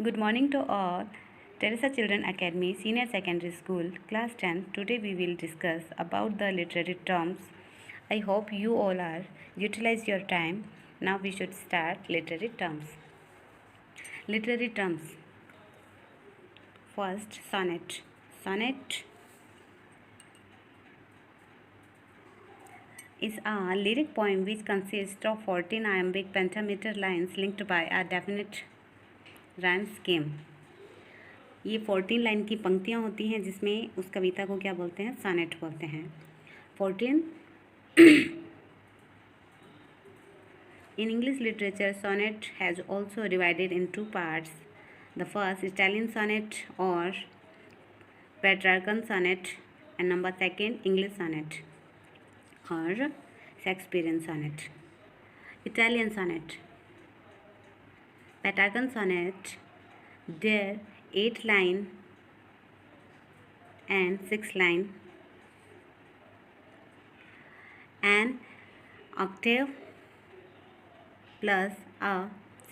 Good morning to all. Teresa Children Academy, Senior Secondary School, Class 10. Today we will discuss about the literary terms. I hope you all are utilize your time. Now we should start literary terms. Literary terms. First, sonnet. Sonnet is a lyric poem which consists of 14 iambic pentameter lines linked by a definite rhyme scheme. ये 14 line की पंक्तियाँ होती हैं जिसमें उस कविता को क्या बोलते हैं? सोनेट बोलते हैं. 14 In English literature, sonnet has also divided in two parts. The first, Italian sonnet or Petrarchan sonnet, and number second, English sonnet or Shakespearean sonnet. Italian sonnet. Petrarchan sonnet, there 8 line and 6 line, an octave plus a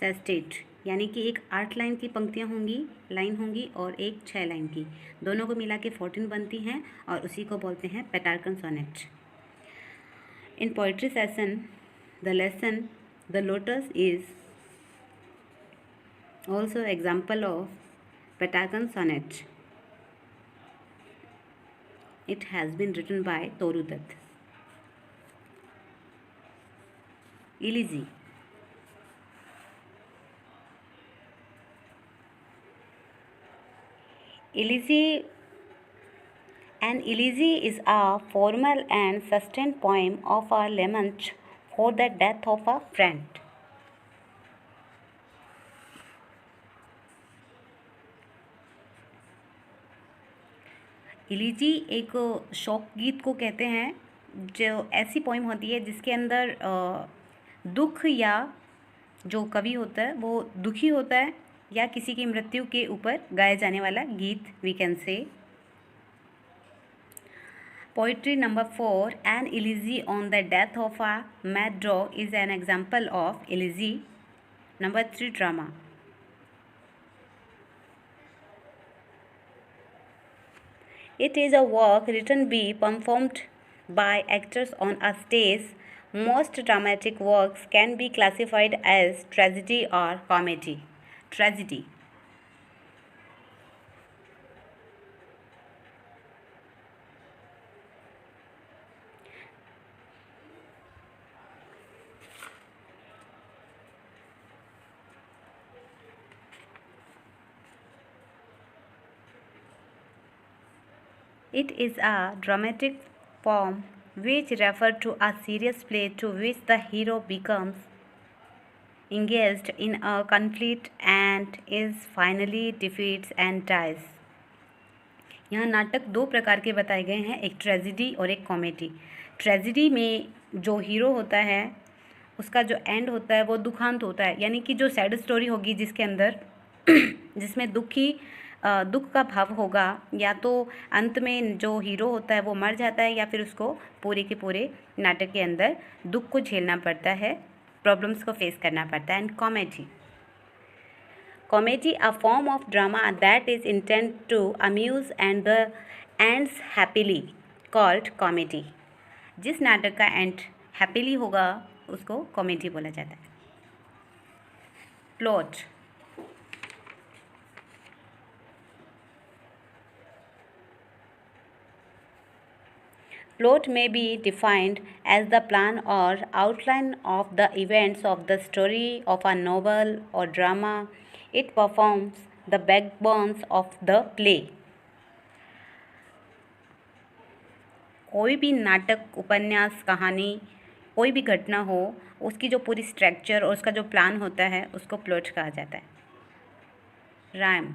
sestet, यानी कि एक 8 line की पंक्तियाँ होंगी, line होंगी, और एक 6 line की, दोनों को मिला के 14 बनती हैं और उसी को बोलते हैं Petrarchan sonnet. In poetry session the lesson the lotus is also example of Petrarchan sonnet. It has been written by Toru Dutt. Elegy. An elegy is a formal and sustained poem of a lament for the death of a friend. इलीजी एक शोक गीत को कहते हैं, जो ऐसी poem होती है जिसके अंदर दुख या जो कवि होता है वो दुखी होता है या किसी की मृत्यु के ऊपर गाया जाने वाला गीत, we can say. Poetry number 4, an elegy on the death of a mad dog is an example of elegy. Number 3, drama. It is a work written be performed by actors on a stage. Most dramatic works can be classified as tragedy or comedy. Tragedy. It is a dramatic form which refers to a serious play to which the hero becomes engaged in a conflict and is finally defeats and dies. यहाँ नाटक 2 प्रकार के बताए गए हैं, एक tragedy और एक कॉमेडी. ट्रेजिडी में जो हीरो होता है उसका जो एंड होता है वो दुखांत होता है, यानी कि जो सैड स्टोरी होगी जिसके अंदर जिसमें दुख का भाव होगा, या तो अंत में जो हीरो होता है वो मर जाता है या फिर उसको पूरे के पूरे नाटक के अंदर दुख को झेलना पड़ता है, प्रॉब्लम्स को फेस करना पड़ता है. And comedy a form of drama that is intend to amuse and the ends happily called comedy. जिस नाटक का एंड हैप्पीली होगा उसको कॉमेडी बोला जाता है. Plot. Plot may be defined as the plan or outline of the events of the story of a novel or drama. It performs the backbones of the play. कोई भी नाटक, उपन्यास, कहानी, कोई भी घटना हो, उसकी जो पूरी स्ट्रक्चर और उसका जो प्लान होता है उसको प्लॉट कहा जाता है. Rhyme.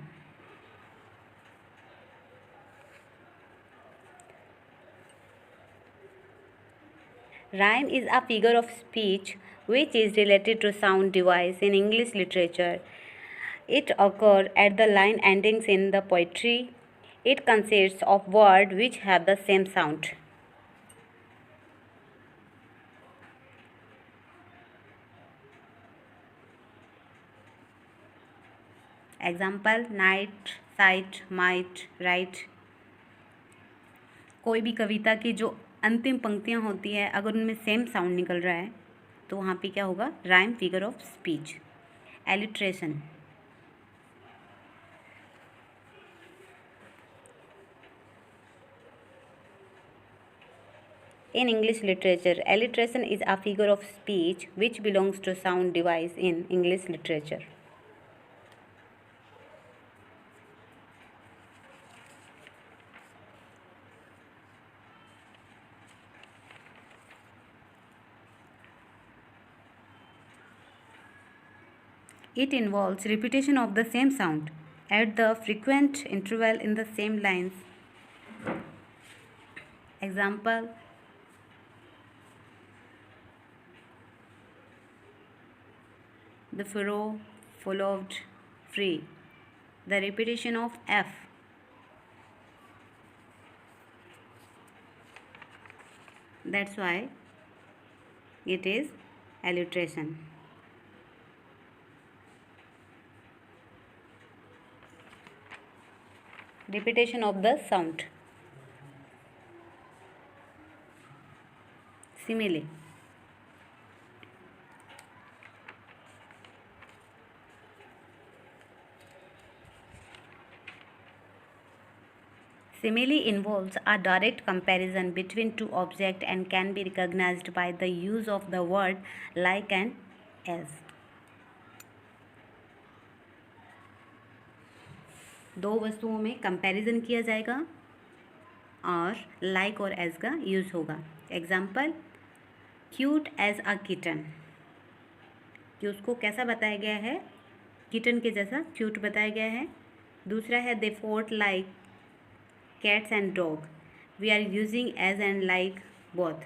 Rhyme is a figure of speech which is related to sound device in English literature. It occurs at the line endings in the poetry. It consists of words which have the same sound. Example night, site, might, right. कोई भी कविता की जो अंतिम पंक्तियाँ होती है अगर उनमें सेम साउंड निकल रहा है तो वहाँ पे क्या होगा? Rhyme figure of speech. Alliteration, in English literature, alliteration is a figure of speech which belongs to sound device in English literature. It involves repetition of the same sound at the frequent interval in the same lines. Example, the furrow followed free. The repetition of F. That's why it is alliteration. Repetition of the sound. Simile. Simile involves a direct comparison between two objects and can be recognized by the use of the word like and as. दो वस्तुओं में comparison किया जाएगा और like और as का use होगा. Example, cute as a kitten, कि उसको कैसा बताया गया है? किटन के जैसा क्यूट बताया गया है. दूसरा है they fought like cats and dog. We are using as and like both.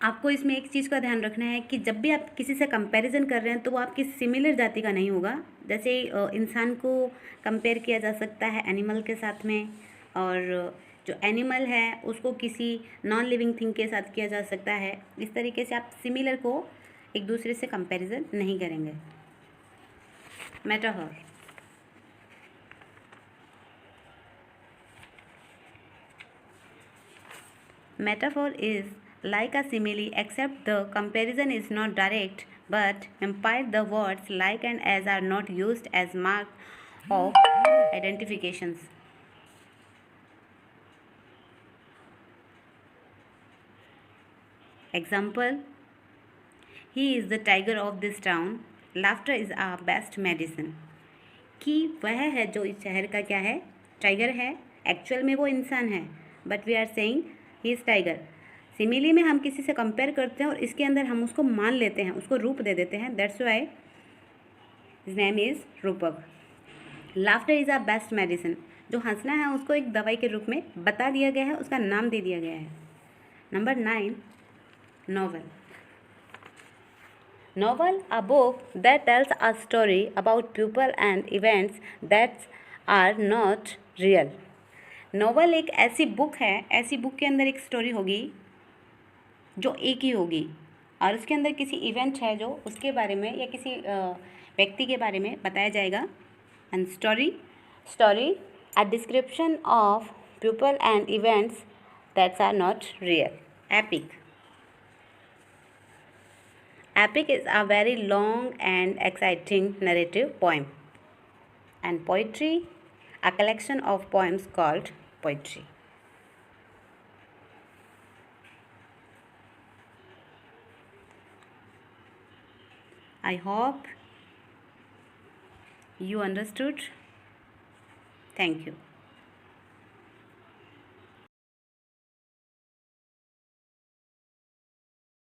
आपको इसमें एक चीज़ का ध्यान रखना है कि जब भी आप किसी से कंपैरिजन कर रहे हैं तो वो आपकी सिमिलर जाति का नहीं होगा. जैसे इंसान को कंपेयर किया जा सकता है एनिमल के साथ में, और जो एनिमल है उसको किसी नॉन लिविंग थिंग के साथ किया जा सकता है. इस तरीके से आप सिमिलर को एक दूसरे से कंपैरिजन नहीं करेंगे. Metaphor, metaphor is like a simile except the comparison is not direct but implied. The words like and as are not used as mark of identifications. Example, he is the tiger of this town. Laughter is our best medicine. कि वह है जो इस शहर का क्या है? Tiger है. एक्चुअल में वो इंसान है, but we are saying he is tiger. Simile में हम किसी से कंपेयर करते हैं और इसके अंदर हम उसको मान लेते हैं, उसको रूप दे देते हैं. That's why his name is Rupak. Laughter is a best medicine, जो हंसना है उसको एक दवाई के रूप में बता दिया गया है, उसका नाम दे दिया गया है. Number 9, novel. Novel, a book that tells a story about people and events that are not real. Novel एक ऐसी बुक है, ऐसी बुक के अंदर एक स्टोरी होगी जो एक ही होगी और उसके अंदर किसी इवेंट है जो उसके बारे में या किसी व्यक्ति के बारे में बताया जाएगा. And story a description of people and events that's are not real. Epic. Epic is a very long and exciting narrative poem. And poetry, a collection of poems called poetry. I hope you understood. Thank you.